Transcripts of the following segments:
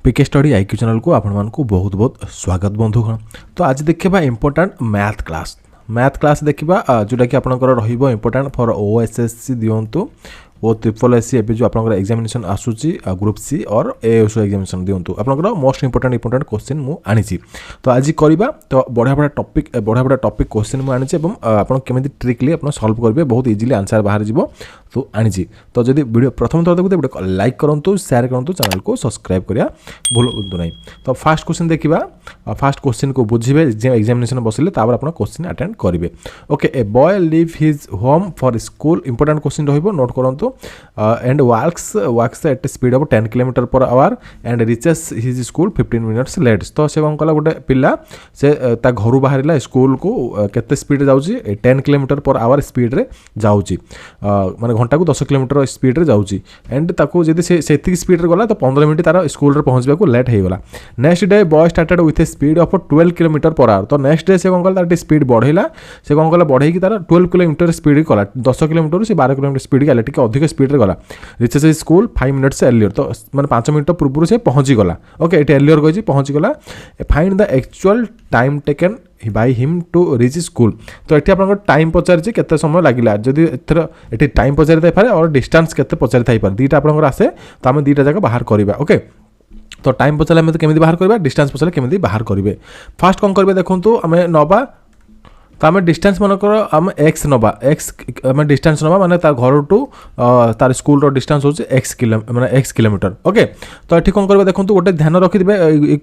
पीके study IQ channel को आपण को बहुत बहुत स्वागत बंधुगण। तो आज देखा इंपोर्टाट मैथ क्लास देखा जोटा कि आपंकर इंपोर्टाट फॉर ओएसएससी दिंतु ओ ट्रिपल एससी एवं जो आप एग्जामिनेशन आसूची ग्रुप सी और एएसओ एग्जामिनेशन दिंतु आपंकर मोस्ट इंपोर्टाट क्वेश्चन मुझे आनी। तो आज करवा तो बढ़िया टॉपिक क्वेश्चन मुझे आनी आपमी ट्रिकली आप सल्व करेंगे बहुत इजिली आंसर बाहर जी तो आनी। तो जब वीडियो प्रथम थर देखते वीडियो लाइक करूँ शेयर करूँ चैनल को सब्सक्राइब करा भूलु ना। तो फास्ट क्वेश्चन देखा फास्ट क्वेश्चन को बुझे एग्जामिनेशन बसले आप क्वेश्चन अटेंड करेंगे। Okay a boy leave his home for school important question रोट करूँ and walks at a speed of 10 km per hour and reaches his school 15 minutes late। तो से कौन कला गोटे पिला से ता घर बाहर स्कूल को केते स्पीड जाउची 10 km पर आवर स्पीड रे जाउची माने घंटा को 10 km स्पीड रे जाउची एंड ताको जदी से सेति स्पीड रे गला तो 15 मिनिट तार स्कूल रे पहुंचबा को लेट हे गला। Next day boy started with A speed of 12 km per hour. तो नेक्स्ट डे से कौन कला तार स्पीड बढ़ेला से कौन कला बढ़े की तार 12 km स्पीड कला 10 km से 12 km स्पीड के टिके अधिक स्पीड रे गला। रिचेस स्कूल 5 मिनट्स एर्लियर तो माने 5 मिनट पूर्व से पहुंची गला। ओके एटी एर्लियर कहि पहुंची गला। Find the actual time taken by him to reach school. तो ये आप टाइम पचारि केते समय लगिला जदि एथर एटी टाइम पचारि थाई पारे और डिस्टेंस केते पचारि थाई पारे दीटा आपनकर आसे तो आमे दीटा जगह बाहर करबा। ओके तो टाइम पचारे आमे तो केमिति बाहर करबा डिस्टेंस पचारे केमिति बाहर करिवे। फास्ट कोन करबे देखंतु आमे नबा तो आम डिस्टेंस मनकर आम एक्स नवा एक्स आम डिस्टेंस नवा माने तार घर टू तार स्कूल रो डिस्टेंस होचे माने एक्स किलोमीटर। ओके तो ये कौन करबे देखंतु गोटे ध्यान रखिदिबे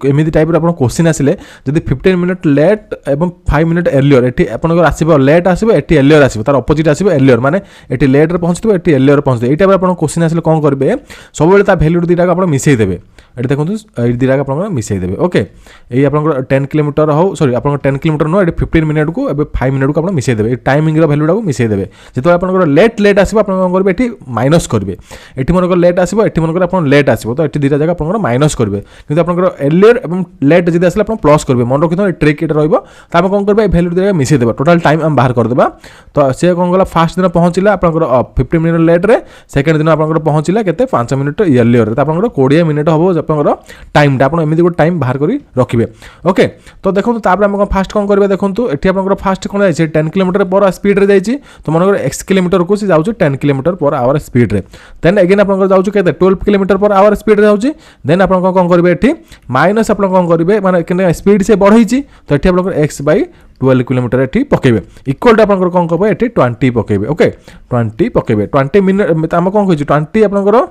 एमिति टाइप रो आपन क्वेश्चन आसिले जदि 15 मिनिट लेट एवं 5 मिनिट एर्लियर एठी आपनकर आसीबो लेट आसीबो एठी एर्लियर आसीबो तार अपोजिट आसीबो एर्लियर माने एठी लेट रे पहुंचथिबो एठी एर्लियर पहुंचथिबो एटा आपन क्वेश्चन आसिले कौन करबे सब बेले ता वैल्यू दीटा आपन मिसई देबे एठी देखंतु ए दीटा आपन मिसई देबे। ओके एई आपन 10 किलोमीटर हो सॉरी आपन 10 किलोमीटर नो एठी 15 मिनिट को 5 मिनट को आप मिसई देवे टाइमिंग वैल्यूटा को मिसई देवे जो आप लेट आसो आप करेंगे माइनस करेंगे ये मनकर लेट आसो ये मनकर आप लेट आसो तो ये दुटा जगह आप माइनस करेंगे कि आप एर्लियर और लेट जब आसे आप प्लस करेंगे मन रखी ट्रिक ये रहा कौन करेंगे भैल्यू जगह मिसई देवा टोटाल टाइम आम बाहर करदे। तो सी कौन कला फास्ट दिन पहुँचला आप 15 मिनिट लेट्रे सेकेंड दिन आप पहुँचला के 5 मिनिट एर्लियर तो आप 20 मिनिट हम आप टाइम आप गोटे टाइम बाहर कर रखिए। ओके तो देखो फास्ट कौन करेंगे देखो ये आप फास्ट कौन जाए 10 किलोमीटर पर स्पीड रे जाइए तो मनकर एक्स किलोमीटर को सी जाउछ 10 किलोमीटर पर आवर स्पीड रे देन अगेन आप जाउछ केते 12 किलोमीटर पर आवर स्पीड रे जाउछ देन आप कौन करेंगे एठी माइनस आप कौन करेंगे माने स्पीड से बढ़ई तो एठी आप एक्स बाई 12 किलोमीटर एठी पकेबे इक्वल आप कौन करेंगे एठी 20 पकेबे। ओके 20 पकेबे 20 मिनिट आम कौन कहि 20 आपनकर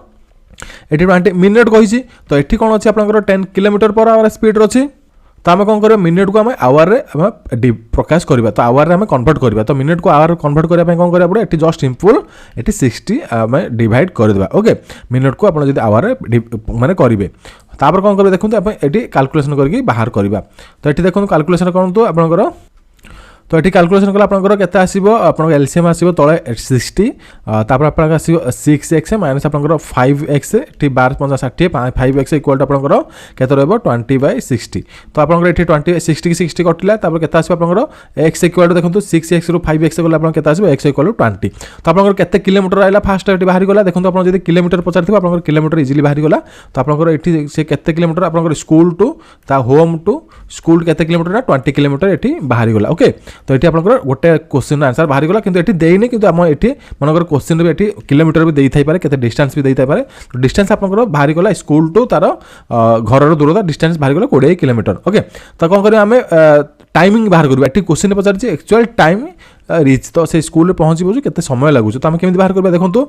एठी 20 मिनिट कहि तो एठी कौन अछि आपनकर 10 किलोमीटर पर आवर स्पीड अछि तो आम कौन करें मिनिट को आम आवर रे प्रकाश करवा तो आवर आम कन्वर्ट करवा तो मिनिट को आवर कन्वर्ट करने कौन करा पड़े ये जस्ट सिंपल ये 60 आम डिवाइड करदे। ओके मिनिट को आप आवर माने करेंगे तापर कौन करेंगे देखो आप ये कैलकुलेशन करके बाहर करवा। तो ये देखो कैलकुलेशन करूँ आपंकर तो ये कैलकुलेशन कला आपंकर केते आसीबो आपन एलसीएम आसीबो तळे 60 तापर आपन आसीबो 6x माइनस आपंकर 5x T 12 50 60 5x equal to आपंकर केते रहबो 20/60 तो आपंकर एठी 20 60 की 60 कटिला तापर केते आसीबो आपंकर x इक्वल टू देखंतु 6x रु 5x गला आपन केते आसीबो x इक्वल टू 20 तो आपंकर केते किलोमीटर आइला फास्ट एठी बाहर गला देखंतु आपन जदी किलोमीटर पचारथिबो आपंकर किलोमीटर इजीली बाहर गला तो आपंकर एठी से केते किलोमीटर आपंकर स्कूल टू ता होम टू स्कूल केते किलोमीटर ना 20 किलोमीटर एठी बाहर गला। ओके तो ये आप गोटे क्वेश्चन आंसर बाहर गला किंतु एठी देइनी किंतु आम एठी मनकर क्वेश्चन रे एठी किलोमीटर भी देई थाई पारे केते डिस्टेंस भी देई थाई पारे तो डिस्टेंस आपनकर बाहर गला स्कूल टू तार घर रो दूरता डिस्टेंस बाहर गला 20 किलोमीटर। ओके तो कौन करिया आमे टाइमिंग बाहर करबा एठी क्वेश्चन रे पचार एक्चुअल टाइम रीच तो से स्कूल रे पहुंची बजु केते समय लागुछ तो आमे केमिति बाहर करबा देखंतु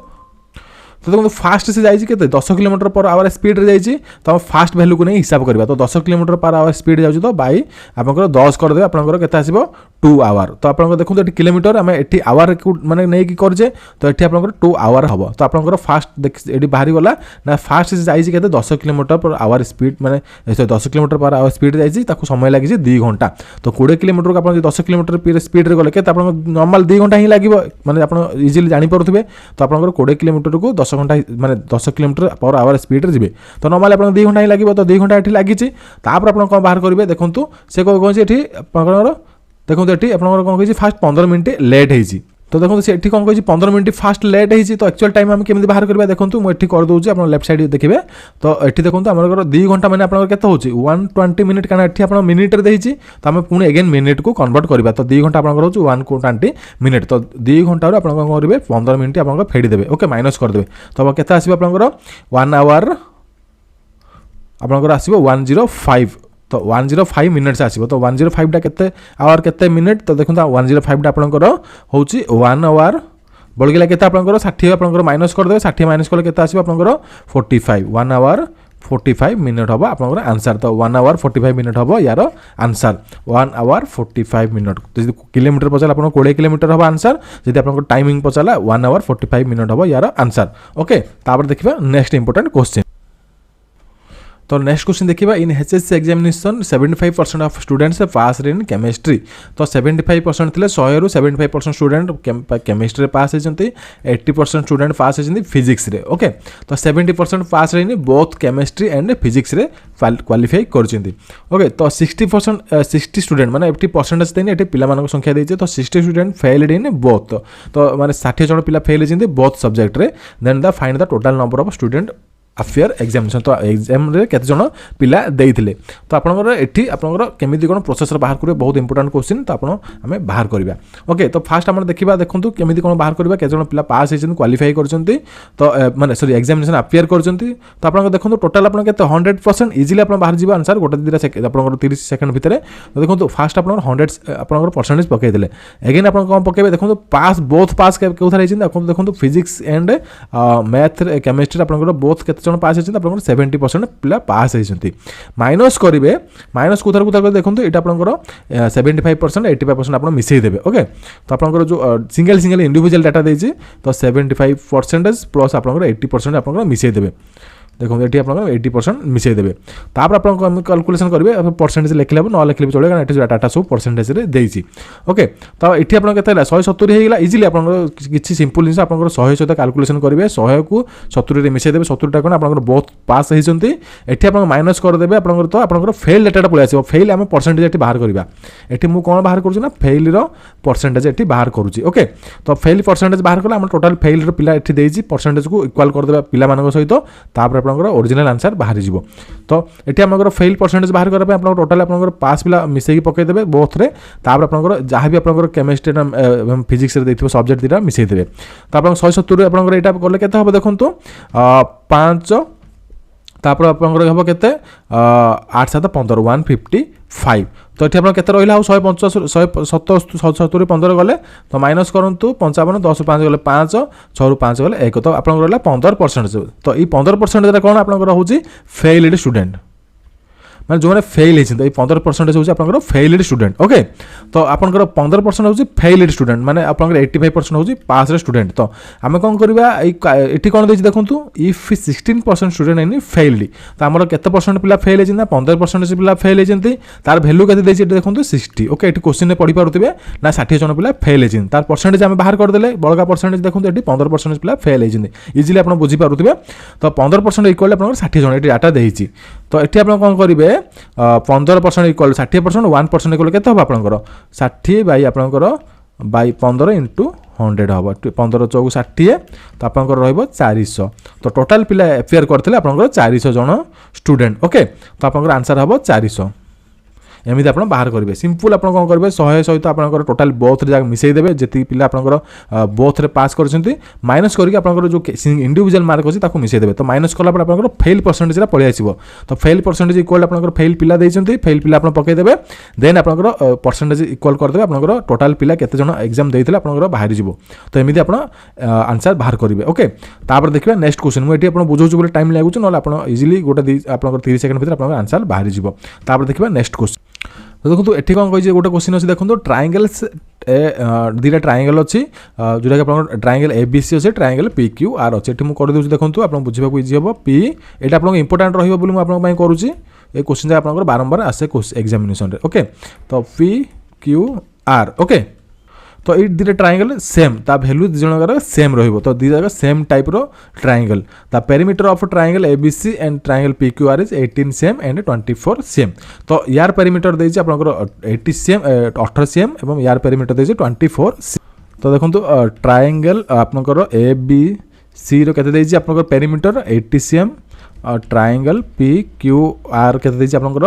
तो देखो फास्ट से जाइए केते 10 किलोमीटर पर आवर स्पीड रे जाइए तो हम फास्ट वैल्यू को नहीं हिसाब करबा तो 10 किलोमीटर पर आवर स्पीड जाउछ तो बाई आपनकर 10 कर देबे आपनकर केते आसीबो 2 आवर तो आपनकर देखो एठी किलोमीटर हम एठी आवर माने नै की करजे तो एठी आपनकर 2 आवर हबो तो आपनकर फास्ट एठी बाहरी गला ना फास्ट से जाइए केते 10 किलोमीटर पर आवर स्पीड माने 10 किलोमीटर पर आवर स्पीड जाइए ताको समय लागि 2 घंटा तो 20 किलोमीटर को आपन 10 किलोमीटर पर स्पीड रे गले केते आपन नॉर्मल 2 घंटा ही लागिबो माने आपन इजीली जानि परुथबे तो आपनकर 20 किलोमीटर को 10 घंटा माने 10 किलोमीटर पर आवर स्पीड रे जिवे तो नॉर्मल आपन 2 घंटा ही लागिबो तो 2 घंटा एठी लागिछि तापर आपन कोन बाहर करिवे देखंतु से कोन एठी आपनकर देखो ये आपको कौन कही फास्ट 15 मिनट लेट होती तो देखो से कौन कही 15 मिनट फास्ट लेट होती तो एक्चुअल टाइम आम केमी बाहर करवा देखो मुझे करदे आप लेफ्ट साइड देखिए तो ये देखो आमर 2 घंटा मैंने आपको केते होची 120 मिनिट कारण ये आप मिनिट देती तो आम पुणी एगेन मिनिट को कन्वर्ट करवा तो 2 घंटा आपको हो 120 मिनिट तो 2 घंटा आप करेंगे 15 मिनिट आप फेड़देवे ओके माइनस करदे तो केते आसो आपंकर 1 आवर आपंकर आसो 105 तो 105 मिनिट्स आसो तो 105 टा केते आवर केते मिनिट तो देखो 105 टा आपंकर होची 1 आवर बढ़िगला केते आपंकर 60 आपंकर माइनस करदे 60 माइनस कले केते आसो आपंकर 45 1 आवर 45 मिनिट हम आपंकर आंसर तो 1 आवर 45 मिनिट हम यार आंसर 1 आवर 45 मिनिट तो किलोमीटर पचारा आप 20 किलोमीटर हम आंसर जब आप टाइमिंग पचारा 1 आवर 45 मिनिट हम यार आंसर ओके तापर देखिबा नेक्स्ट इंपोर्टेंट क्वेश्चन तो नेक्स्ट क्वेश्चन देखिए in HSC examination 75% of students pass in chemistry तो 75% थे 100 रु 75% स्टूडेंट केमिस्ट्री पास होती 80% स्टूडेंट पास होती फिजिक्स रे ओके तो 70% पास रही बोथ केमिस्ट्री एंड फिजिक्स रे क्वालिफाई कर ओके तो 60% स्टूडेंट माने 80% देनी ये पिला संख्या देती तो 60 स्टूडेंट फेल्ड इन बोथ तो माने 60 जन पिला फेल होती बोथ सब्जेक्ट रे then the find the total number of student appeared examination तो एग्जाम रे केते जन पिला देइथिले तो आपनकर एठी आपनकर केमिति कोन प्रोसेस बाहर करिवे बहुत इंपोर्टेंट क्वेश्चन तो आपण हमें बाहर करिवा ओके तो फास्ट हमर देखिबा देखंतु केमिति कोन बाहर करिवा केते जन पिला पास हेचन क्वालिफाई करचंती तो माने सॉरी एग्जामिनेशन अफेयर करचंती तो आपनकर देखंतु टोटल आपण केते 100% इजीली आपण बाहर जीवा आंसर गोटे दिरा सेकंड आपनकर 30 सेकंड भितरे तो देखंतु फास्ट आपनकर 100 आपनकर परसेंटेज पकै देले अगेन आपण कोन पकैबे देखंतु पास बोथ पास केउथार हेचन देखंतु देखंतु फिजिक्स एंड मैथ केमिस्ट्री आपनकर बोथ केते जन पास होती आप 70% पिला पास होती माइनस करेंगे माइनस कुथर कुथर देखो ये आप 75% 85% आप मिसेदेवे ओके तो आप जो सिंगल सिंगल इंडिविजुअल डाटा देती तो 75% प्लस आप 80% आप मिसेदेवे देखो ये आप 80% मिसेदेवे तापर आप कैलकुलेशन करेंगे परसेंटेज लिखले ना लिखले चलो कारण ये डाटा सब परसेंटेज देती ओके तो ये आप 170 होगा इजिली आप किसी सिंपल जिन आप 100 सहित कैलकुलेशन करेंगे 100 को 70 मिसेदेवे 70टा कौन आप बहुत पास होती ये आप माइनस करदे आप तो आप फेल डाटा पलि आस फेल आम परसेंटेज ये बाहर करवा ये मुझे कौन बाहर करूँ फेल परसेंटेज ये बाहर करुँची ओके तो फेल परसेंटेज बाहर कले आम टोटाल फेल पिला ये देती परसेंटेज को इक्वाल करदे पिला सहित तापर ओरिजिनल आंसर बाहर जीवो तो ये आम फेल परसेंटेज बाहर करने आप टोटाल आप पास पिला मिसेक पकईदे बोथ रे तापर आप जहाँ भी आप केमिस्ट्री फिजिक्स देखिए सब्जेक्ट दुटा मिसेदेवे तो आप 170 आप यहाँ कले के हम देखो 5 तापर आपंकर हम के 8 7 15 155 तो ये आप के रहा 170 15 गले तो माइनस करूँ 55 10 5 गले 5 6 5 गले 1 तो आप 15% तो ये 15% कौन आप फेल्ड स्टूडेंट मैंने जो मैंने फेल होती 15% हूँ आप फेल्ड स्टूडेंट ओके तो आपंकर 15% हूँ फेल्ड स्टूडेंट मैंने आप 85% हूँ पास स्टूडेंट तो आम कौन करवा ये कौन देखिए देखो इफ 16% स्टूडेंट इन फेल्ड तो आम केते परसेंट पिला फेल होती 15% पिला फेल होती तार भैल्यू के देखो 60 ओके ये क्वेश्चन पढ़ी पारे ना 60 जन पिला फेल होती तार परसेंटेज आम बाहर करदे बड़का परसेंटेज देखो ये 15% पिला फेल होती इजिली आप बुझीपारे तो 15% इक्वल आप 60 जन ये डाटा देती तो ये आप कौन करेंगे 15% इक्वल 60% 1% इक्वल के हम आपंकर 60 बै आपंकर बै 15 इंटू 100 हम 15 चौक 60 तो आपंकर रहा तो टोटाल पिला एफेयर करते आपंकर 400 जन स्टूडेंट ओके तो आपंकर आंसर हम 400 एमती आप बाहर करेंगे सिंपल आप कौन करेंगे 100 सहित आप टोटाल बोथ रे मिसेदेवे जी पिला आपंकर बोथ रे पास कर माइनस करके आपंकर जो इंडिविजुअल मार्क अच्छी मिसेदेवे तो माइनस कलापर आप फेल परसेंटेज पलि आसो तो फेल परसेंटेज इक्वल आप फेल पिला देते फेल पिला आप पकईदेवे देन आप परसेंटेज इक्वल करदे आप टोटाल पिला केते जन एग्जाम देते आप बाहर जीवो तो एमती आप आंसर बाहर करेंगे ओके तापर देखिए नेक्स्ट क्वेश्चन मुझे आप बुझाऊँ बोले टाइम लगुच ना आप इजिली गोटे आप 30 सेकंड भर आप आंसर बाहर जीवो तापर देखिए नेक्स्ट क्वेश्चन तो देखो ये कौन कही गोटे क्वेश्चन अच्छे देखो ट्रायंगल्स दुटा ट्रायंगल अच्छी जोटा कि आप ट्रायंगल ABC अच्छे ट्रायंगल PQR अच्छे ये मुझे करदे देखो आप बुझा इजी हम पी ये आप इंपोर्टाट रुझे करुँची ये क्वेश्चन आप बारंबार आसे एग्जामिनेशन ओके तो PQR ओके तो ये दुटा ट्रायंगल सेम ता भैल्यू दी जनकर सेम रहिबो तो दी जगह सेम टाइप रो ट्रायंगल ता perimeter of triangle ABC and triangle PQR is 18 same and 24 same तो यार पेरीमीटर देछि आपनकर 80 सेम 18 सेम एवं यार पेरीमीटर देछि 24 सेम तो देखो ट्रायंगल आपनकर ए बी सी रो केते देछि आपनकर पेरीमीटर 80 cm और ट्रायंगल पी क्यू आर केते देछि आपनकर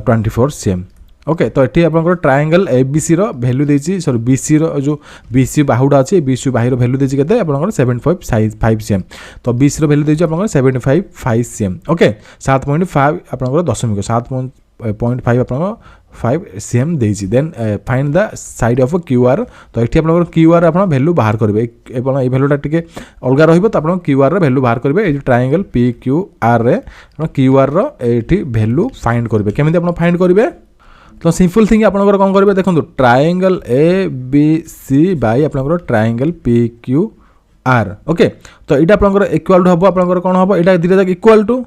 24 cm। ओके तो ये आपनकर ट्रायंगल ए बी सी रो वैल्यू देछि सॉरी बी सी रो जो बी सी बाहुडा अछि बी सी बाहिर वैल्यू देछि केते आपनकर 75 cm। तो बी सी रो वैल्यू देछि आपनकर 75 cm। ओके 7.5 आपनकर दशमिक 7.5 आपनकर 5 cm देछि। Then find the side of Q R. तो ये आपनकर क्यू आर आपन वैल्यू बाहर करिवे एपन ए वैल्यूटा टिके अलगा रहिबो तो आपन क्यू आर रो वैल्यू बाहर करिवे। ए ट्रायंगल पी क्यू आर रे आपन क्यू आर रो एठी वैल्यू फाइंड करिवे। केमिति आपन फाइंड करिवे तो सिंपल थिंग आपनकर कोन करिवे देखंतु triangle A B C by आपनकर triangle P Q R. Okay तो एटा आपनकर इक्वल हबो आपनकर कोन हबो एटा दिरे तक इक्वल टू।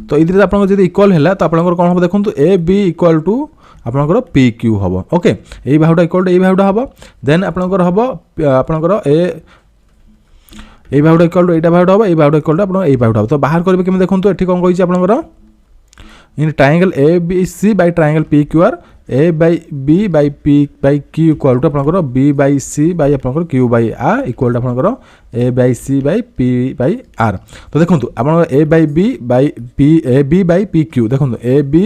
तो इधर आपन जदि इक्वल हैला तो आपनकर कोन हबो देखंतु ए बी इक्वल टू आपनकर पी क्यू हबो। ओके एई बाहुडा इक्वल टू एई बाहुडा हबो। देन आपनकर हबो आपनकर एई बाहुडा इक्वल टू एटा बाहुडा हबो एई बाहुडा इक्वल टू आपन एई बाहुडा हबो। तो बाहर करबे केमे देखंतु एठी कोन कहिछि आपनकर in triangle A B C by triangle P Q R A by B by P by Q equal to आपनकर बी बाय सी बाय आपनकर Q by R equal to आपनकर A by C by P by R. तो देखंतु आपनकर A by B by P A B by P Q देखंतु A B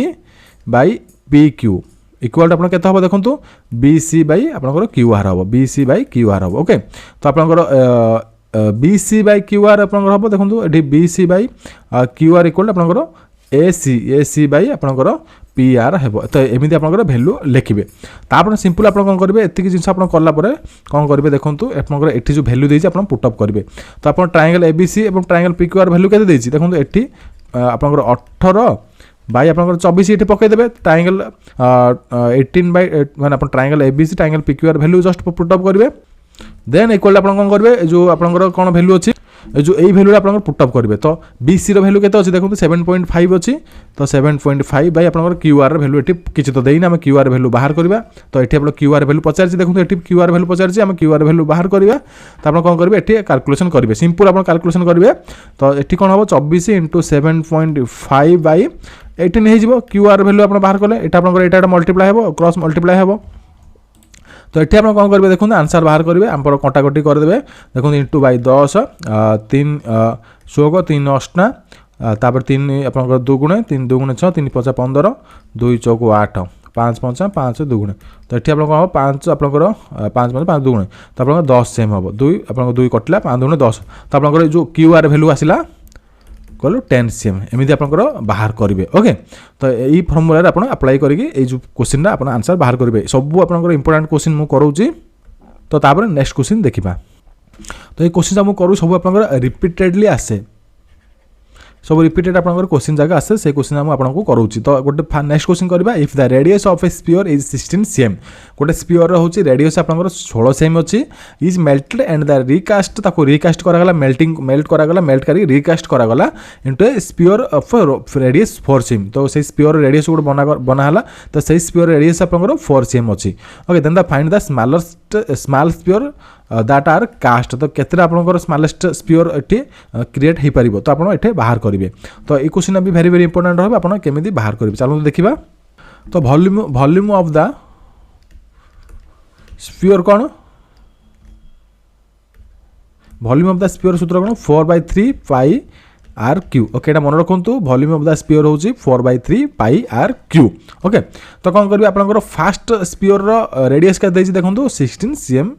by P Q equal to आपन केते हबो देखंतु बी सी बाय आपनकर क्यू आर हबो B C by Q R हबो। ओके तो आपनकर B C by Q R आपनकर हबो देखंतु एठी B C by Q R equal to आपनकर ए सी बाय आपनकर पी आर हेबो। तो एमिति आपनकर वैल्यू लिखिबे। तापर सिंपल आपन कोन करबे एतिकी जिंस आपन करला परे कोन करबे देखंतु आपनकर एठी जो वैल्यू देछि आपन पुट अप करबे। तो आपन ट्रायंगल एबीसी एवं ट्रायंगल पीक्यूआर वैल्यू केते देछि देखंतु एठी आपनकर 18 बाय आपनकर 24 एठी पकै देबे। ट्रायंगल 18 बाय माने आपन triangle ABC triangle PQR value just put up करबे। देन इक्वल आपन कोन करबे जो आपनकर कोन वैल्यू अछि जो एई वैल्यू आपन पुट अप करबे। तो बीसी रो वैल्यू केते अछि देखंतु 7.5 अछि। तो 7.5 बाय आपनकर क्यूआर रो वैल्यू एठी किछि तो देइना हम क्यूआर वैल्यू बाहर करबा। तो एठी आपन क्यूआर वैल्यू पचार छी देखंतु एठी क्यूआर वैल्यू पचार छी हम क्यूआर वैल्यू बाहर करबा। तो आपन कोन करबे एठी कैलकुलेशन करबे सिंपल आपन कैलकुलेशन करबे। तो एठी कोन हबो 24 * 7.5 बाय 18 हे जिवो क्यूआर वैल्यू आपन बाहर करले एटा आपनकर एटा मल्टीप्लाई हेबो क्रॉस मल्टीप्लाई हेबो। तो ये आप कौन करेंगे देखो आंसर बाहर करेंगे आम कटाकटी करदे देखो इंटू बाय 10 3 16 3 8 तापर 3 आप 2 गुणे 3 2 गुणे 6 3 5 15 2 4 8 5 5 5 2 गुणे। तो ये आप 5 आप 5 5 2 गुणे तो आप 10 सेम हम 2 आप 2 कटिला 5 गुणे 10। तो आप जो क्यूआर वैल्यू आसला कहलो 10 cm एमती आप बाहर करेंगे। ओके तो यही फर्मुला आप अप्लाई करके क्वेश्चन आप आंसर बाहर करेंगे। सब आप इंपोर्टेंट क्वेश्चन मुझे करूँ। तो तापर नेक्स्ट क्वेश्चन देखा। तो ये क्वेश्चन मुझे करूँ सब आप रिपीटेडली आसे सब रिपीटेड आपनकर क्वेश्चन जगह आसे से क्वेश्चन हम आपनको करूची। तो गोटे नेक्स्ट क्वेश्चन करबा if the radius of A sphere is 16 cm गोटे स्फीयर रो होची रेडियस आपनकर 16 cm अछि is melted and the recast ताको रिकास्ट करा गला मेल्ट करा गला मेल्ट करी रिकास्ट करा गला into A sphere of radius 4 cm। तो से स्फीयर रेडियस गोटे बना हला तो से स्फीयर रेडियस आपनकर 4 cm अछि। Okay then the find the small sphere that are cast. तो केतरा आपनकर स्मॉलेस्ट स्फीयर एठी क्रिएट हे परिबो तो आपण एठी बाहर करिवे। तो ए क्वेश्चन भी वेरी वेरी इंपोर्टेंट रहबे आपण केमिति बाहर करिवे चलो देखिबा। तो वॉल्यूम ऑफ द स्फीयर कोन वॉल्यूम ऑफ द स्फीयर सूत्र कोन 4/3 पाई आर क्यू। ओके एटा मन रखंतु वॉल्यूम ऑफ द स्फीयर होची 4/3 पाई आर क्यू। ओके तो कोन करबे आपनकर फास्ट स्फीयर रो रेडियस का देछि देखंतु 16 cm।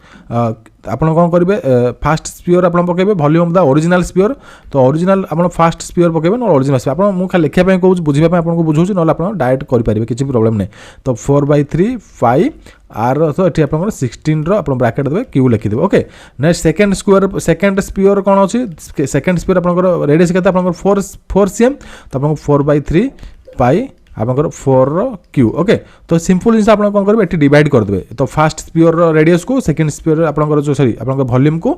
आपण कोन करिवे फास्ट स्फीयर आपण पकेबे volume of the original sphere. तो ओरिजिनल आपण फास्ट स्फीयर पकेबे न ओरिजिनल स्फीयर आपण मु खाली लिखिया पय कहू बुझिबा पय आपण को बुझौछि न आपण डायरेक्ट करि परिबे किछि प्रॉब्लम नै। तो 4/3 पाई आर तो एठी आपन 16 रो आपन ब्रैकेट देबे क्यू लिखि देबे। ओके नेक्स्ट सेकंड स्फीयर कोन अछि सेकंड स्फीयर आपन रेडियस केता आपन 4 cm। तो आपन 4/3 पाई आपनकर 4 रो क्यू। ओके तो सिंपल जिंस आपन कोन करबे एठी डिवाइड कर देबे। तो फास्ट स्फीयर रो रेडियस को सेकंड स्फीयर आपनकर जो सॉरी आपनकर वॉल्यूम को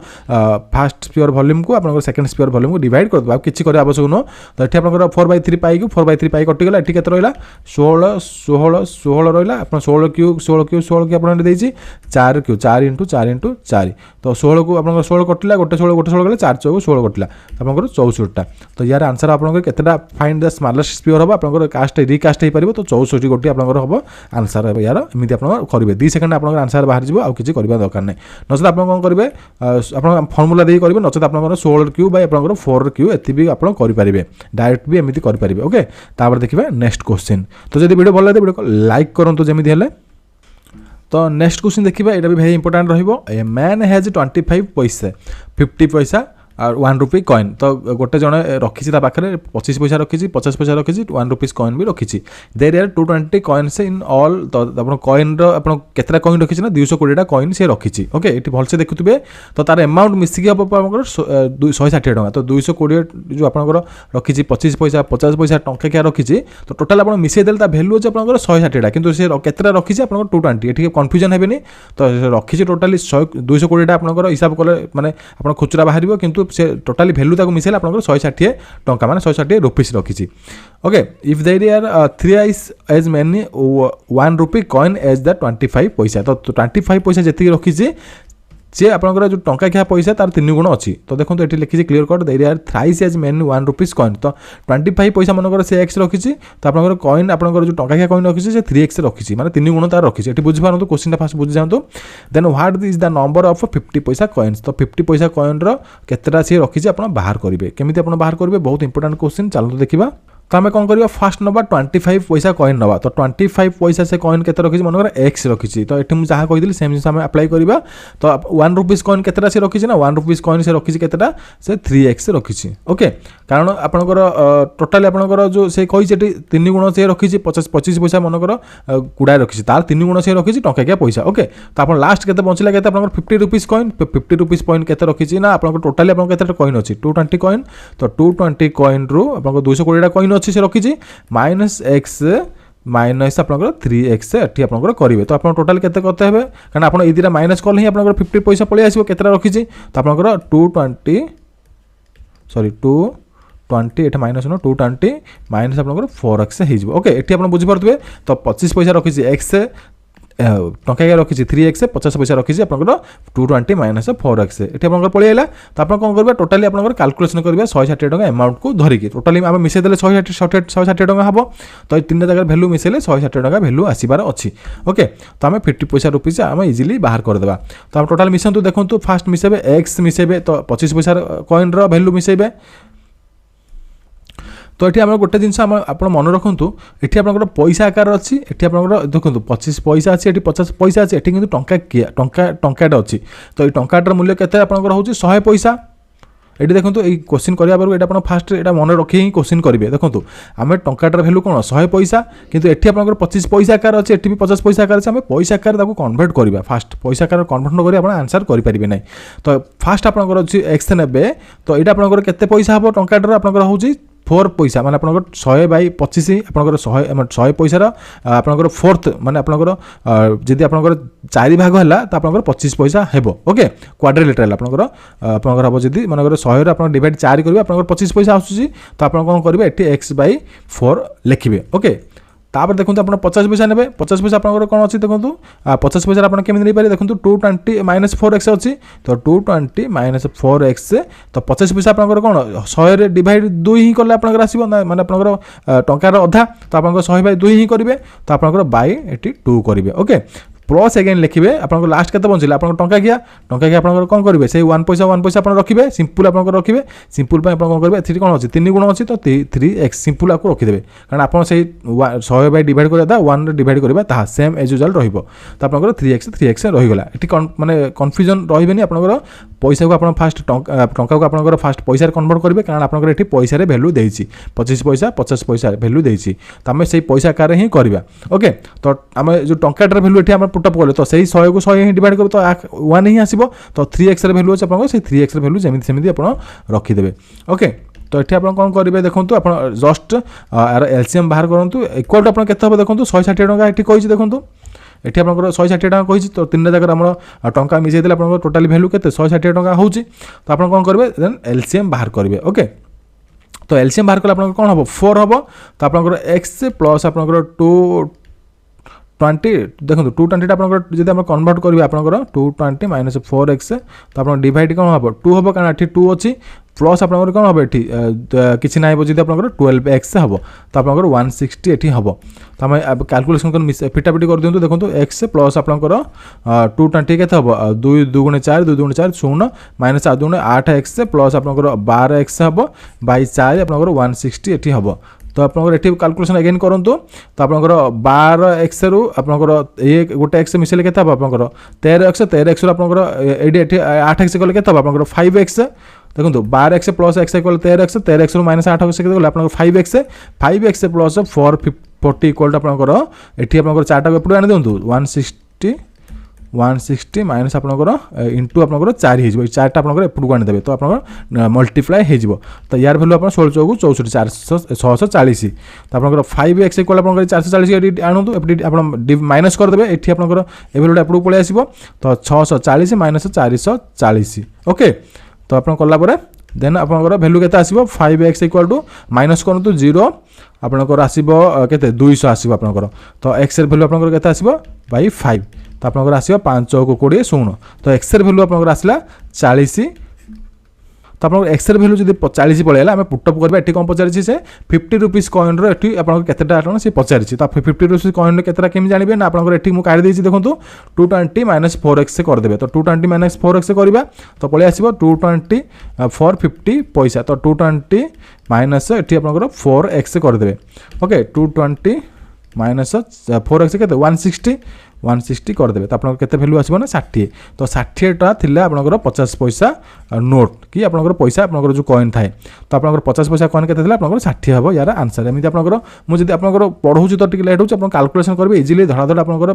फास्ट स्फीयर वॉल्यूम को आपनकर सेकंड स्फीयर वॉल्यूम को डिवाइड कर देबे। आप किछि करे आवश्यक न। तो एठी आपनकर 4/3 पाई को 4/3 पाई कटि गेला एठी केते रहला 16 रहला आपन 16 क्यू आपन देछि 4 क्यू 4 * 4 * 4। तो 16 को आपनकर 16 कटिला गोटे 16 गेला 4 4 16 कटिला आपनकर 64टा। तो यार आंसर आपनकर केतेटा फाइंड द स्मॉलेस्ट स्फीयर होबा आपनकर कास्ट रीकास्ट हो पार तो 64 गोटी आप हम आंसर यार एमती आप करेंगे 2 सेकेंड आप आंसर बाहर जाए आउ किसी करवा दरकार नहीं नचेत आप कौन करेंगे आप फर्मुला दे करेंगे नचेत आप 16 क्यू बै आप 4 क्यू ये भी आप करेंगे डायरेक्ट भी एमती करेंगे ओके तापर देखिए नेक्स्ट क्वेश्चन तो जब वीडियो भल लगे वीडियो को लाइक करूँ जमी है तो नेक्स्ट क्वेश्चन देखिए ये भी वेरी इंपोर्टेंट रहिबो ए मैन हैज 25 पैसा 50 पैसा और 1 रुपी कॉइन तो गोटे जन रखी पाखे 25 पैसा रखी 50 पैसा रखी 1 रुपीज कॉइन भी रखी there are 220 coins in all तो आप कॉइन केतटा कॉइन रखी ना 220 कॉइन से रखी ओके ये भलसे देखुए तो तार अमाउंट मिसिकी हम 160 टका तो 220 जो आप रखी 25 पैसा 50 पैसा टंका क्या रखी तो टोटाल आप मिसेदेले भैल्यू अच्छे आप 160 टाइम कितु से केतटा रखी आप 220 ये कन्फ्यूजन है तो रखी टोटाली 220 आप हिसाब कले मैंने आप खुचरा बाहर किंतु से टोटाली भैल्यू ताको मिसेल आप 160 टंका माने 160 रुपीस रखी okay if there are 3 as many 1 rupee coin as the 25 paisa तो 25 पैसा जी रखी सी आपंकर जो टंका क्या पैसा तार 3 गुण अच्छी तो देखो ये लिखी clear cut there are thrice as many 1 rupees coin तो 25 पैसा मनकर से एक्स रखी तो आप कॉइन आपंकर जो टंका क्या कॉइन रखी से 3x रखी माने 3 गुण तार रखी ये बुझीपारत क्वेश्चन फास्ट बुझी जातु then what is the number of 50 paisa coins तो 50 पैसा कॉइन केतटा सी रखी आप बाहर करेंगे केमी आप बाहर करेंगे बहुत इंपोर्टेंट क्वेश्चन चलते देखा तो आम कौन करवा फास्ट नवा 25 पैसा कॉइन नवा तो 25 पैसा से कॉइन के रखी मनकर एक्स रखी तो ये जहाँ कही सेम जिन आम अप्लाई करवा तो 1 रुपीज कॉइन केतटा से रखी ना 1 रुपीज कॉइन से रखी केतटा से 3x रखी ओके कारण आपंकर टोटाली आपंकर जो से कही 3 गुण से रखी 25 पैसा मनकर गुड़ाए रखी तार 3 गुण से रखी टंका क्या पैसा ओके तो आप लास्ट के बचला के 50 रुपीज कॉइन 50 रुपीज कॉइन के रखी ना आप टोटाली आप कॉइन अच्छी 220 कॉइन तो 220 कॉइन रु आप 220 कॉइन अच्छी से रखी माइनस एक्स माइनस आप 3x ये आप करेंगे तो आप टोटाल के करते हैं कारण आप ये दुटा माइनस कले ही आप 50 पैसा पलि आसो के रखी तो आप 220 सॉरी 220 ये माइनस 220 माइनस आप 4x हो ओके ये आप बुझीपे तो 25 पैसा रखी एक्स टंका रखी 3x 50 पैसा रखी आप 220 माइनस 4x ये आप पलैला तो आप कौन करेंगे टोटाली आप कैलकुलेशन करेंगे 160 टका अमाउंट को धरिकी टोटाली आम मिसेदेले 160 टका हम तो ये 3 जगह भैल्यू मिसेले 160 टका भैल्यू आसबार अच्छी ओके तो आम 50 पैसा रुपीज आम इजिली बाहर करदे तो आप टोटाल मिसतु देखो फास्ट मिसेबे एक्स मिसेबे तो 25 पैसा कॉइन भैल्यू मिसेबे तो ये आम गोटे जिन आप मन रखु ये आप पैसा आकार अच्छी ये आप देखो 25 पैसा अच्छी 50 पैसा अच्छी ये टंका टंकाटा अच्छी तो ये टंकाटार मूल्य केते आपंकर हूँ 100 पैसा ये देखो ये क्वेश्चन करार ये आप फास्ट ये मन रखी ही क्वेश्चन करेंगे देखो आम टंकाटार भैल्यू कौन 100 पैसा किंतु ये आप 25 पैसा आकार अच्छे ये भी 50 पैसा आकार अच्छे आम पैसा आकार कन्वर्ट करवा फास्ट पैसा आकार कन्वर्ट न कर आंसर करेंगे ना तो फास्ट आपंकर अच्छी एक्स ने तो ये आपंकर केते पैसा हम टंकाटार आपंकर हूँ 4 पैसा माने आपंकर 100/25 आपंकर 100 पैसार आपंकर 4th माने आपंकर जदि आपंकर 4 भाग है तो आपंकर 25 पैसा हेबो ओके क्वाड्रिलेटराल आपंकर हम जदि मानकर 100 रे आपन डिवाइड 4 करिवे आपंकर 25 पैसा आसुची तो आप कौन करेंगे ये x/4 लिखिए ओके तापर देखो आप 50 पैसा ने 50 पैसा आपंकर कौन अच्छी देखो 50 पैसा आप केमी नहीं पारे देखो 220 माइनस 4x अच्छी तो 220 माइनस 4x तो 50 पैसा आपंकर कौन 100 रे डिवाइड 2 ही कले आपंकर आसीबो माने आपंकर टंकार अधा तो आपंकर 100/2 ही करेंगे तो आपंकर बाय 82 करेंगे ओके प्लस अगेन लिखिए आप लास्ट के बचला आप टंका क्या आप कौन करेंगे से 1 पैसा आप रखिए सिंपल आप रखिए सिंपल आप कौन करेंगे थ्री कौन अच्छी 3 गुण अच्छी तो 3x सिंपल आपको रखिदेवे कारण आप 100 डिवाइड करा 1 डिवाइड करा सेम एज यूजुअल रहिबो तो आपंकर 3x रहीगला ये माने कन्फ्यूजन रही आपंकर पैसा को आप फास्ट टंका को आप फास्ट पैसा कन्वर्ट करेंगे कारण आपंकर ये पैसा भैल्यू देती 25 पैसा 50 पैसा भैल्यू देती तो आम से पैसा आकार ही करवा ओके तो आम जो टंकाटार भैल्यू ये पुटअप कले तो सही 100 को 100 ही डिवाइड कर तो 1 ही आसो तो 3x भैल्यू अच्छे आप 3x भैल्यू जमी सेमती आप रखिदेवे ओके तो ये आप कौन करेंगे देखो आप जस्ट यार एलसीएम बाहर करूँ इक्वल टू आप देखो 160 टका ये कही देखो ये आप 160 टका कही तो 3 जगह आम टंका मिसेदे आप टोटाली भैल्यू के 160 टका हो तो आप कौन करेंगे देन एलसीएम बाहर करेंगे ओके तो एलसीएम बाहर कले आप कौन हम 4 हम तो आप एक्स प्लस आप 220 देखो 220 आप जब आप कन्वर्ट करेंगे आप 220 माइनस 4x तो आप डिवाइड कौन हम 2 हम कारण ये 2 अच्छी प्लस आपंकर कौन हम ये किसी ना जी आप 12x हम तो आप 160 ये हम तो आम कैलकुलेसन कर फिटाफिटी कर दिखाँ देखो एक्स प्लस आपंकर 220 के हम 2 2 4 2 2 4 0 माइनस 8 2 8 एक्स प्लस आपंकर 12x हम बै 4 आपंकर 160 ये हम तो आपंकर ये कैलकुलेसन अगेन करूँ तो आपंकर 12x रु आपंकर ये गोटे एक्स मिसेले के आपंकर 13x आपंकर ये 8x कले के आपंकर 5x देखो 12x plus x equal 13x minus 8x आपंकर 5x प्लस 440 इक्वल आपंकर ये आपंकर 4टा एपटू आनी दिखाँ 160 माइनस आपंकर इंटू आपंकर 4 हो 4टा आपंकर एपटू आनीदेवे तो आपंकर मल्टीप्लाई हो तो यार भैल्यू आप 16 चौक 64 640 तो आपंकर 5x इक्वल आपंकर 440 आणु आप माइनस करदे ये आपंकर ए भैल्यूटा एपटू पलि आसो तो 640 माइनस 440 ओके तो आप कलापर देन आपंकर भैल्यू के आसो 5x इक्वल टू माइनस करूँ 0 आपंकर आसो के 200 आसो आपंकर तो एक्स भैल्यू आपंकर के आसो बाई 5 तो आपंकर आसो 5 चौक 20 शून्य तो एक्स भैल्यू आपंकर आसला 40 तो आप एक्स भैल्यू जब 40 पलैला आम पुटअप करवा ये कौन पचारि से 50 रुपीज कॉइन री आपको केटा सी पचारि तो 50 रुपीज कॉइन केतटा केमी जानवे ना आपंकर ये मुझे काढ़ी देखो 220 माइनस 4x से करदे तो 220 माइनस 4x से करवा तो पलि आसो 220 फॉर 50 पैसा तो 220 माइनस ये आपंकर 4x से करदे ओके 220 माइनस 4x के 160 करदे तो आपन केते वैल्यू आसबो ना 60 तो 60 टा थिला आपनकर 50 पैसा नोट कि आपनकर पैसा आपनकर जो कॉइन थाए तो आपनकर 50 पैसा कॉइन केते थिला आपनकर 60 हबो यार आंसर एमिति आपनकर मु जदि आपनकर पढौछु तो टिक लेट होछ आपन कैलकुलेशन करबे इजीली धड़ा धड़ा आपनकर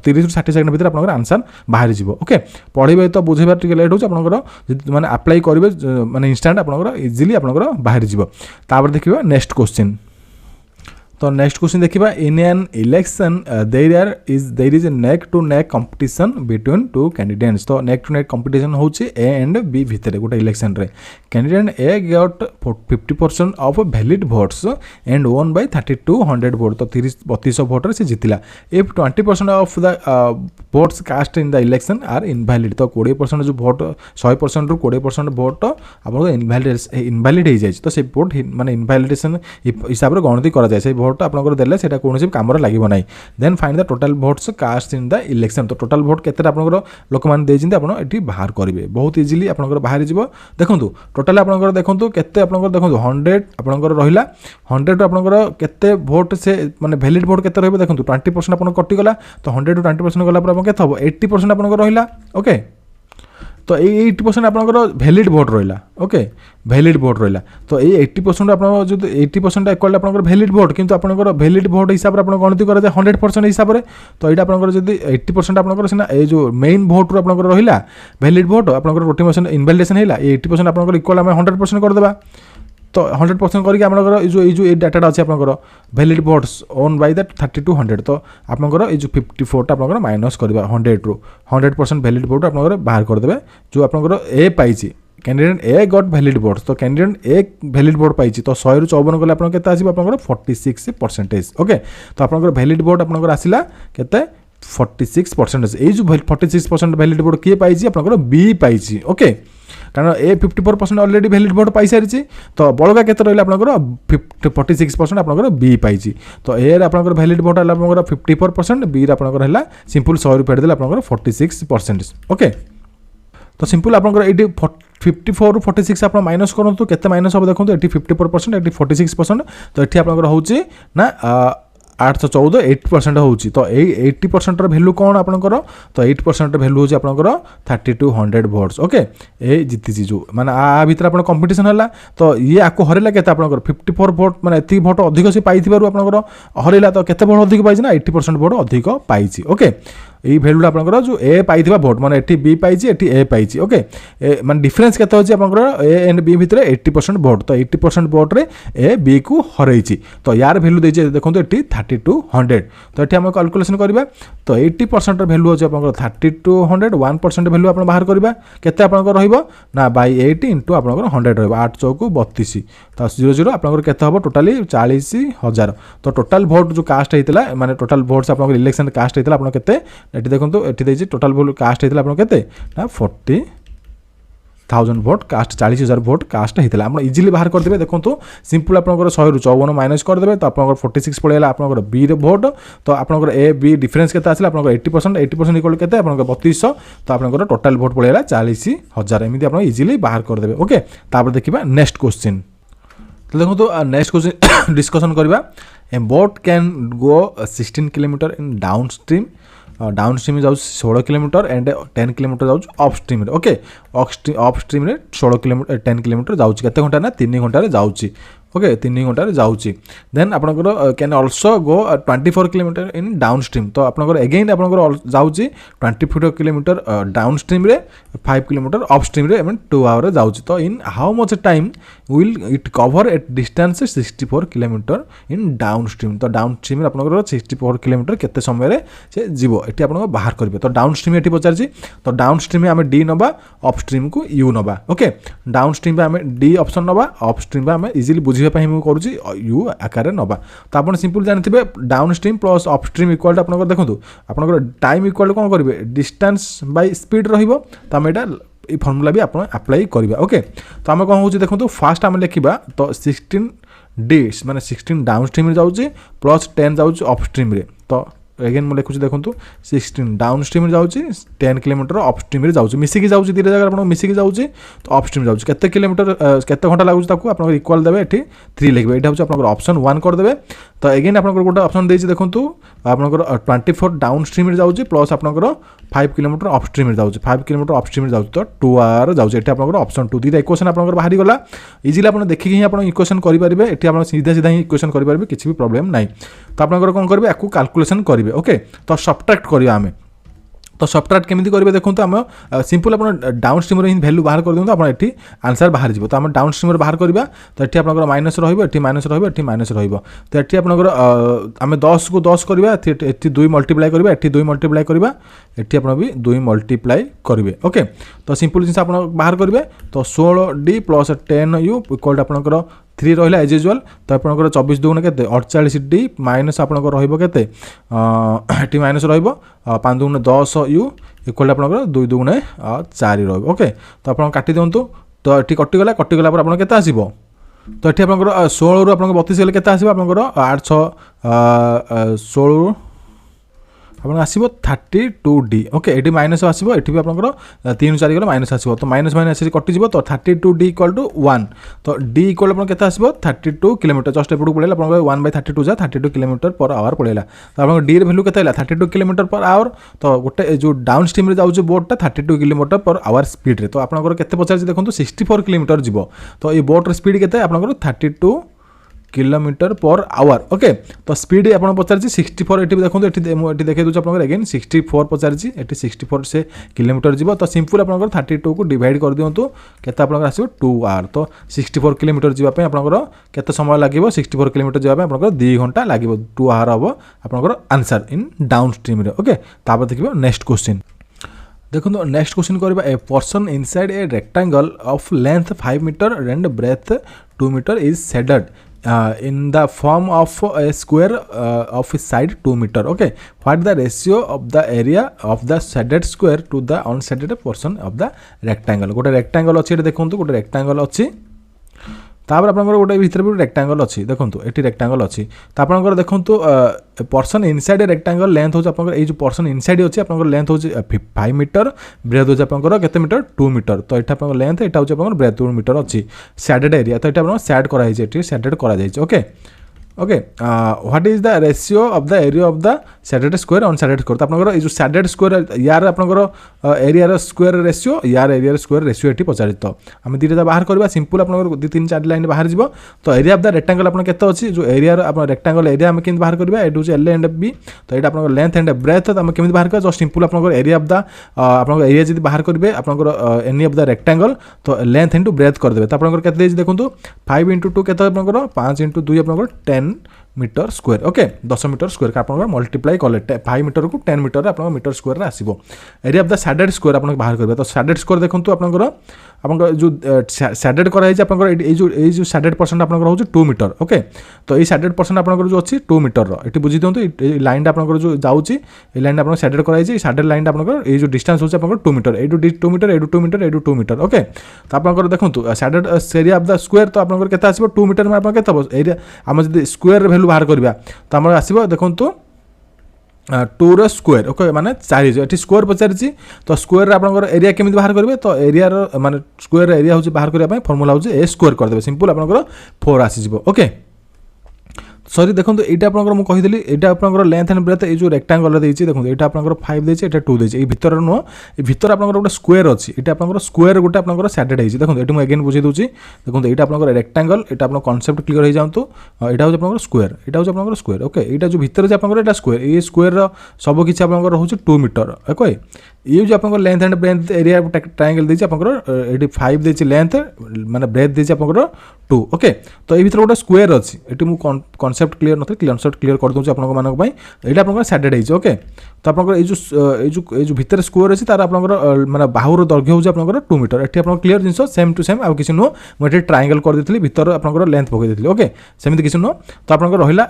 30 से 60 सेकंड भीतर आपनकर आंसर बाहर जिवो ओके पढिबे तो बुझेबा टिक लेट होछ आपनकर माने अप्लाई करबे माने इंस्टेंट आपनकर इजीली आपनकर बाहर जिवो तापर देखिबा नेक्स्ट क्वेश्चन तो नेक्स्ट क्वेश्चन देखिबा in an election there is a neck to neck competition between two candidates तो नेक टू नेक कंपटीशन होची ए एंड बी भितर गोटे इलेक्शन रे candidate A got 50% of valid votes and won by 3200 vote तो 3200 vote रे से जितिला if 20% of the votes cast in the election are invalid तो 20% जो वोट 100% रु 20% वोट आपको इनवैलिड हो जाए तो से वोट माने इनवैलिडेशन हिसाब रे गणति करा जाए से भोट आपनकर देले सेटा कोनोसी काम रे लागिबो नाही then find the total votes cast in the election तो टोटल वोट केते आपनकर लोक मान दे जिंदे आपन एठी बाहर करिवे बहुत इजीली आपनकर बाहर जिवो देखंतु टोटल आपनकर देखंतु केते आपनकर देखंतु 100 आपनकर रहिला 100 आपनकर केते वोट से माने वैलिड वोट केते रहबे देखंतु 20% आपन कटि गला तो 100 टू 20% गला पर आपन केते हबो 80% आपनकर रहिला ओके तो 80% आपनकर वैलिड वोट रहिला ओके वैलिड वोट रहिला तो ये 80% आपन जो 80% इक्वल आपनकर वैलिड वोट किंतु आपनकर वैलिड वोट हिसाब रे आपन गणति करा जाय 100% हिसाब रे तो एटा आपनकर जदी 80% आपनकर सिना ए जो मेन वोट रो आपनकर रहिला वैलिड वोट आपनकर रोटेशन इनवैलिडेशन हैला ये 80% आपनकर इक्वल हम 100% कर देबा तो 100% करके आपनकर जो डाटा अछि आपनकर valid votes own by that 3200 तो आपनकर जो 54 टा आपनकर माइनस करबा 100 रो 100% वैलिड वोट आपनकर बाहर कर देबे जो आपनकर ए पाइछि candidate A got valid votes तो कैंडिडेट ए वैलिड वोट पाइछि तो 100 रु 54 गले आपन केते आसी आपनकर 46% ओके तो आपनकर वैलिड वोट आपनकर आसिला केते 46% ए जो 46% वैलिड वोट किए पाइछि आपनकर बी पाइछि ओके कारण ए 54% ऑलरेडी वैलिड वोट पाई सारी तो बड़का केते रहला आपनकर 46% आपनकर बी पाइछि तो ए रे आपनकर वैलिड वोट हला आपनकर 54% बी रे आपनकर हला सिंपल 100 रुपया देला आपनकर 46% ओके तो सिंपल आपनकर एटी 54 रु 46 आप माइनस करंतु केते माइनस हो देखंतु एटी 54% एटी 46% तो एटी आपनकर होउची ना 814 80% होउची तो 80% वैल्यू कौन आपनकर तो 8% वैल्यू होउची आपनकर 3200 वोट्स ओके ए जीती जो माने आ भीतर आपन कंपटीशन हला तो ये आको हरेला केते आपनकर 54 वोट माने एती वोट अधिक से पाइथिबारु आपनकर हरेला तो केते वोट अधिक पाइछि ना 80% वोट अधिक पाइछि ओके এই ভ্যালুটা আপনার যে এ পাইথিবা ভোট মানে এটি বি পাইছি এটি এ পাইছি ওকে মানে ডিফরেন্স কেতে হচ্ছে আপনার এ এন্ড বি ভিতরে 80% ভোট তো 80% ভোটরে এ বি কু হরাইছি তো ইয়ার ভ্যালু দিয়েছে দেখুন এটি 3200 তো এটি আমি ক্যালকুলেশন করা তো 80% ভ্যালু হচ্ছে আপনার 3200 1% ভ্যালু আপনার বাহার করা কেতে আপনার রহব না বাই 80 ইন্টু আপনার 100 রহব 8 চৌকু 32 তো 00 আপনার কেতে হব টোটালি 40000 তো টোটাল ভোট যে কাস্ট হয়েছিল মানে টোটাল ভোটস আপনার ইলেকশন কাস্ট হয়েছিল আপনার কেতে এটি দেখুন এটি দিয়েছি টোটাল ভ্যালু কাস্ট হয়েছিল আপনার কেতে না 40,000 भोट कास्ट 40,000 भोट कास्ट होता आप इजिली बाहर करदे देखो सिंपल आप 100 रु 54 माइनस करदे तो आप 46 पड़ेगा आप बी रे भोट तो आप ए बी डिफरेन्स के आसा आप 80% इक्वल के आप 3200 तो आप टोटाल भोट पड़ेगा 40,000 एमती आप इजिली बाहर करदे ओके तापर देखिबा नेक्स्ट क्वेश्चन तो देखो नेक्स्ट क्वेश्चन डिस्कशन करवा ए boat can go 16 kilometre in down stream जाऊँ 16 किलोमीटर एंड 10 किलोमीटर जाऊँ up stream okay up stream 16 kilometre 10 kilometre जाऊँ केते घंटा ना 3 घंटा जाऊँ ओके 3 घंटा जाऊँ देन आपंकर can also go 24 kilometre in downstream तो आपंकर एगेन आपंकर जाऊँ 24 kilometre downstream 5 kilometre upstream 2 hour जाऊँ तो in how much time will it cover at distance 64 kilometre in downstream तो डाउन स्ट्रीम आपंकर 64 kilometre केते समय से जीव ये आप बाहर करेंगे तो डाउन स्ट्रीम ये पचार तो डाउन स्ट्रीम आम डी नवा अप स्ट्रीम को यू नवा ओके डाउन स्ट्रीम आम डी ऑप्शन नवा अप स्ट्रीम आम इजिली बुझाई मुझे यू आकार नवा तो आप सिंपल जानते down stream plus up stream equal आप देखो आप टाइम इक्वाल कौन करेंगे डिस्टेंस बाय स्पीड रहा ये फर्मूला भी आप अप्लाई करिबा ओके तो आम कौन हो देखो फास्ट आम लिखा तो 16 डी माने 16 डाउन स्ट्रीम जाऊँगी प्लस 10 जाऊँगी अप स्ट्रीम तो एगेन मुझे लिखुची देखो 16 डाउन स्ट्रीम जाऊँगी 10 किलोमीटर अप स्ट्रीम जाऊँगी मिसिकी जाऊँगी दुईटा जगह आप मिसिकी जाऊँगी तो अप स्ट्रीम जाऊँगी केते किलोमीटर केते घंटा लगुच आप इक्वाल देवे ये 3 लिखे यहाँ हूँ आप ऑप्शन 1 करदे तो एगेन आप गोटे ऑप्शन देती देखो आपंकर 24 डाउन स्ट्रीम जाऊँगी प्लस आपंकर 5 किलोमीटर अप स्ट्रीम जाऊँगी 5 किलोमीटर अप स्ट्रीम जाऊँ तो 2 आवर जाऊँगी ये आप ऑप्शन 2 दुईटा इक्वेशन आप बाहरी गला इजिली आप देखिए ही आप इक्वेशन करेंगे ये आप सीधा सीधा ही इक्वेशन करेंगे किसी भी प्रोब्लेम ना तो आप कौन करेंगे आपको कैलकुलेशन करेंगे ओके तो सब्ट्रैक्ट करिया आमे तो सब्ट्रैक्ट केमिति करेंगे देखो आम सिंपल आप डाउन स्ट्रीम हिं भैल्यू बाहर कर दिखाँ आप ये आंसर बाहर जीव तो आम डाउन स्ट्रीम बाहर करवा तो ये आप माइनस रही माइनस रही माइनस रही तो ये आम 10 को 10 करवा ये 2 मल्टीप्लाई करवा ये 2 मल्टीप्लाई करवा ये आप भी 2 मल्टीप्लाई करेंगे ओके तो सिंपल जिन आप बाहर करेंगे तो 16 डी प्लस 10 यू इक्वल आपंकर 3 रहा एज यूजुआल तो आप 24 दुगुण के 48 डी माइनस आप के माइनस रो 5 दुगुण 10 यू इक्वल आप 2 दुगुण 4 रोके तो आप काटी दिंतु तो ये कटिगला कटिगला आप के आसो तो ये आप 16 रु आप 32 गले के आसो आप 8 16 आप आसो 32 डी ओके ये माइनस आसो ये भी आप 3 4 गले माइनस आसो तो माइनस माइनस कटिज तो 32 डी इक्वल टू 1 तो डी इक्वल आप के आसो 32 किलोमीटर जस्ट एपटू पड़ेगा आप 1/32 जा 32 किलोमीटर पर आवर पड़ेगा तो आप डी भैल्यू के 32 किलोमीटर पर आवर तो गोटे जो डाउन स्ट्रीम जाऊँगी boat 32 kilometre per hour speed तो आप पचार देखो 64 किलोमीटर जीव तो ये बोट्र स्पीड के 32 किलोमीटर पर आवर ओके तो स्पीड आप पचार 64 ये देखो ये देखे दूसरे आप एगेन 64 पचार ये 64 से किलोमीटर जीव तो सिंपल आप 32 को डिवाइड कर दिंतु केते आप आसो 2 आवर तो 64 किलोमीटर जीवाई आपंकर केते समय लगे 64 किलोमीटर जीवाई आपंकर 2 घंटा लगे 2 आवर हम आपंकर answer in downstream okay तापर देखिए नेक्स्ट क्वेश्चन देखो नेक्स्ट क्वेश्चन करवा a person inside a rectangle of length 5 metre and breadth 2 metre is shaded in the form of a square of side 2 meter okay what the ratio of the area of the shaded square to the unshaded portion of the rectangle गोटे rectangle अच्छी देखो गोटे rectangle अच्छी तापर आपंकर गोटे भीतर भी रेक्टांगल अच्छी देखो ये रेक्टांगल अच्छी तो आपंकर देखो पर्सन इनसाइड रेक्टांगल लेंथ हो जो पर्सन इनसाइड अच्छी आप लेंथ हो 5 मीटर ब्रेथ हो आपंकर केते मीटर 2 मीटर तो ये आप लेंथ यहाँ हूँ ब्रेथ 2 मीटर अच्छी सैडेड एरिया तो ये सैड कराई सैडेड कराई okay okay what is the ratio of the area of the shaded square on shaded square तो आपंकर जो सैडेड स्क्वायर यार आपंकर एरिया स्क्वायर रेशियो यार एरिया स्क्वायर रेशियो ये पचार तो आम दुईटा बाहर करवा सिंपल आप 2-3-4 लाइन बाहर जीव तो एरिया ऑफ द रेक्टेंगल आप अच्छी जो एरिया रेक्टेंगल एरिया आम केमी बाहर करवा ये हूँ एल एंड बी तो ये आप लेंथ एंड ब्रेथ आम केमी बाहर करवा जस्ट सिंपल आप एरिया ऑफ द आप एरिया जब बाहर करेंगे आपंकर एनी ऑफ द रेक्टेंगल तो लेंथ इंटू ब्रेथ करदे तो आपंकर देखो 5 × 2 के 5 × 2 आप 10 metre square okay 10 metre square आप मल्टीप्लाई कले 5 मीटर को 10 मीटर आप मीटर स्क्वायर आसो area of the shaded square आप बाहर करेंगे तो सैडेड स्क्वायर देखो आप जो सैडेड कराई जो सैडेड परसेंट आप हूँ 2 मीटर ओके तो ये सैडेड परसेंट आप जो अच्छी 2 मीटर ये बुझी दिखाँ लाइन आप जो जाऊँगी ये लाइन आप सैडेड कराई सैडेड लाइन आप जो डिस्टेंस होची आप 2 मीटर एटू 2 मीटर एटू 2 मीटर एटू 2 मीटर ओके तो आप देखो shaded area of the square तो आप केते आसीबो 2 मीटर में आप केते एरिया आम जब स्क्वायर वैल्यू बाहर करवा तो आम आसो देखो 2 रो स्क्वायर ओके माने 4 ये स्क्वायर पचारि तो स्क्वायर आप एरिया केमी बाहर करेंगे तो एरिया माने स्क्वायर एरिया हूँ बाहर करने फर्मुला हूँ ए स्क्वायर करदे सिंपल आप 4 आसीज ओके सॉरी देखो ये आपको कहीदी ये आप लेंथ एंड ब्रेथ ये जो रेक्टांगल देखिए देखो ये आप 5 देती है 2 देती है भर नुह ये भर आप गोटे स्क्वायर अच्छी ये आप स्क्वायर गोटे आप सैडेड होती देखो ये अगेन बुझे दूसरी देखो ये आप रेक्टांगल ये आप कनसेप्ट क्लियर हो जाऊँ यहाँ हूँ आप स्क्वायर यहाँ हूँ आप स्क्वायर ओके यहाँ जो भर अच्छे आप स्क्वायर ये स्क्वायर सब किसी आप रोचे 2 मीटर ओके ये जो आप length and breadth area triangle देती आप 5 देती लेंथ माने ब्रेथ देती आप 2 ओके तो ये भर गोटे स्क्वायर अच्छी ये मुझे कनसेप्ट क्लियर ना कनसेप्ट क्लियर कर दूँ आपको ये आप सैडेड होती ओके तो आप जो भर स्क्वायर अच्छी तार आप माने बाहुर दैर्घ्य हूँ आप 2 मीटर ये आप क्लियर जिन सेम टू सेम आ किसी नुह मुझे ट्रायंगल कर देती भर आप लेंथ पकई ओके सेमती किसी नुह तो आप रहा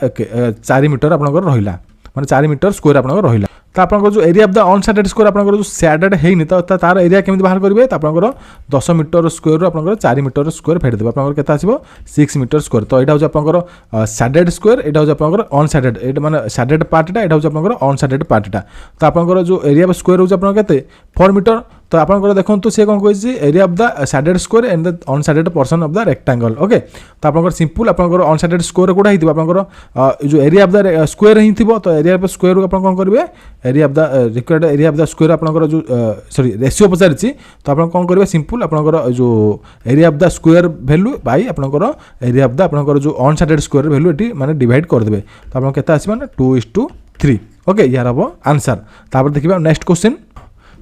4 मीटर आप रहा माने 4 मीटर स्क्वायर आप रहा तो आप जो एरिया ऑफ द अनसैडेड स्क्वायर आप जो सैडेड है तो तार एरिया केमी बाहर करेंगे तो आप 10 मीटर स्क्वायर आप 4 मीटर स्क्वायर फेरदेवे आप के आसो 6 मीटर स्क्वायर तो यहाँ हूँ आप सैडेड स्क्वायर यहाँ हूँ आप अनसैडेड ये माने सैडेड पार्टा यहाँ हूँ आप अनसैडेड पार्टा तो आप जो एरिया ऑफ स्क्वायर हूँ आप 4 मीटर तो आप देखो सी कौन कही area of the shaded square and the अनसैडेड portion of the rectangle okay तो आप सिंपल आप अनसैडेड स्क्वायर कौटा होता जो एरिया ऑफ द स्क्वायर ही थी तो एरिया ऑफ स्क्वायर को आप कौन करेंगे area of the required area of the square आप जो सॉरी रेशियो पचारि तो आप कौन करेंगे सिंपल आप जो area of the square value by आप एरिया ऑफ द आप जो अनसैडेड स्क्वायर वैल्यू ये माने डिवाइड करदे तो आप केते आसीबा 2:3 ओके यार हम आंसर तापर देखिबा नेक्स्ट क्वेश्चन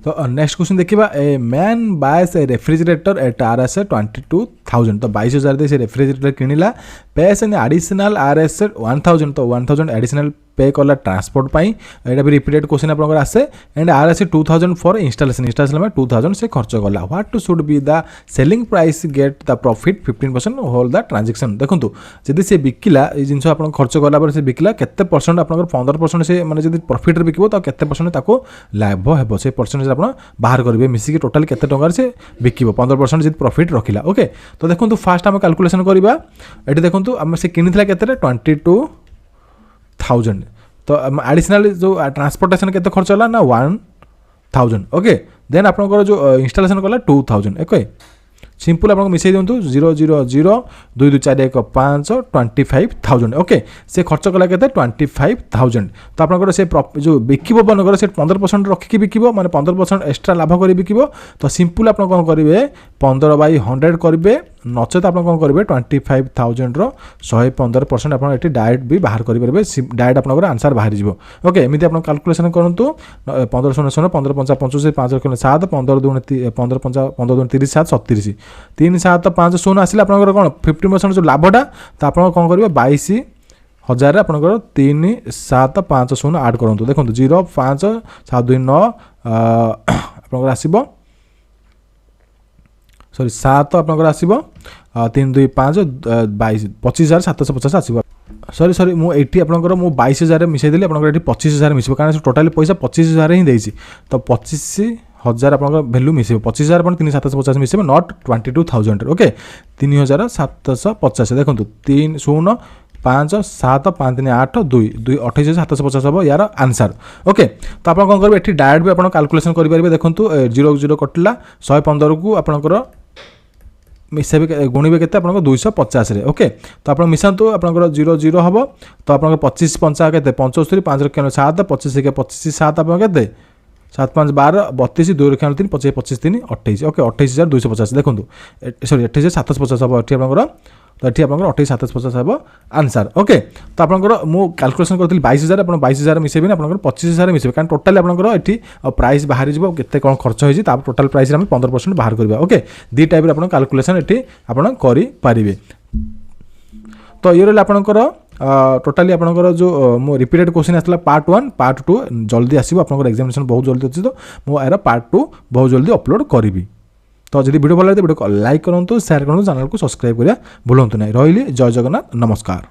तो नेक्स्ट क्वेश्चन देखिए a man buys a refrigerator at RS 22,000 तो 22,000 दे से रेफ्रिजरेटर किनिला पेस एन एडिशनल RS 1,000 तो 1,000 एडिशनल पे कला ट्रांसपोर्ट पाई एटा भी रिपीटेड क्वेश्चन आप आसे एंड RS 2,000 फॉर इंस्टॉलेशन में 2,000 से खर्च कला what to should be the selling price get the profit 15% whole the transaction देखो जदि से बिकिला ये जिनस आप खर्च कला पर से बिकिला केते परसेंट आप 15% से माने जदि प्रॉफिट रे बिकिबो तो केते परसेंट ताको लाभ हेबो से परसेंटेज आप बाहर करेंगे मिसिक टोटाल केते टंकार से बिकिबो 15% जदि प्रॉफिट रखिला ओके तो देखो फास्ट आम कैलकुलेशन करबा एटी देखो आम से किनिथिला केते 22,000 तो एडिशनल जो ट्रांसपोर्टेशन केते खर्च होला ना 1,000 ओके देन आपनकर जो इंस्टॉलेशन कला 2,000 ओके सिंपल आपको मिसई दिंतु 0,0,0,2,2,4,1,5 25,000 ओके से खर्च कला के 25,000 तो आप से जो बिकिबो बनकर से 15% रखिकी बिकिबो माने 15% एक्स्ट्रा लाभ कर बिकिबो तो सिंपल आप कौन करेंगे 15/100 करेंगे नचेत आप कौन करेंगे 25,000 115% आप डायरेक्ट भी बाहर करेंगे डायरेक्ट आप आंसर बाहर जाओ ओके एमती आप कैलकुलेशन करूँ 15/15 15/5 5 7 15/2 30 7 37 3,7,5,0 आसिले आप कौन 50% जो लाभटा तो आप कौन करेंगे 22,000 आपंकर 3,7,5,0 आड करूँ देखो 0 5 7 2 9 आपंकर आसो सॉरी 7 आपंकर आसो 3 2 5 22 25,750 आसो सॉरी सॉरी मुझे आपंकर मु 22,000 मिसाई देली आपंकर 25,000 मिस कारण टोटाल पैसा 25,000 ही देती तो 25,000 आप भैल्यू मिसे 25,000 आप 3,750 मिसे नॉट 22,000 ओके 3,750 देखो 3 0 5 7 5 3 8 2 2 28,750 हम यार आंसर ओके तो आप कौन करेंगे ये डायरेक्ट भी आप कैलकुलेशन करेंगे देखो 0 0 कटिला 115 को आपंकर मिसाबे गुणवे के 250 ओके तो आप मिसातु आप 0 0 हम तो आप 25 5 के 75 5 7 25 के 25 7 आप के 7 5 12 32 2 3 25 25 3 28 ओके 28,250 देखो सॉरी 28,750 हम ये तो ये आप 28,750 हम आंसर ओके तो आप मुझे कैलकुलेशन करी 22,000 आप 22,000 मिसेबे आप 25,000 मिसेबे कारण टोटाल आपंकर ये प्राइस बाहर जाए केते कौन खर्च होती टोटाल प्राइस 15% बाहर करवा ओके दी टाइप कैलकुलेशन ये आप करें तो ये रहा आपंकर टोटाली आपंकर जो मो रिपीटेड क्वेश्चन आसला पार्ट 1 पार्ट 2 जल्दी आसो आपंकर एग्जामिनेशन बहुत जल्दी अच्छी तो मुझे यार पार्ट 2 बहुत जल्दी अपलोड करी। तो जब वीडियो भल लगे वीडियो को लाइक करूँ, शेयर करूँ, चैनल को सब्सक्राइब करा भूलु ना। रही जय जगन्नाथ, नमस्कार।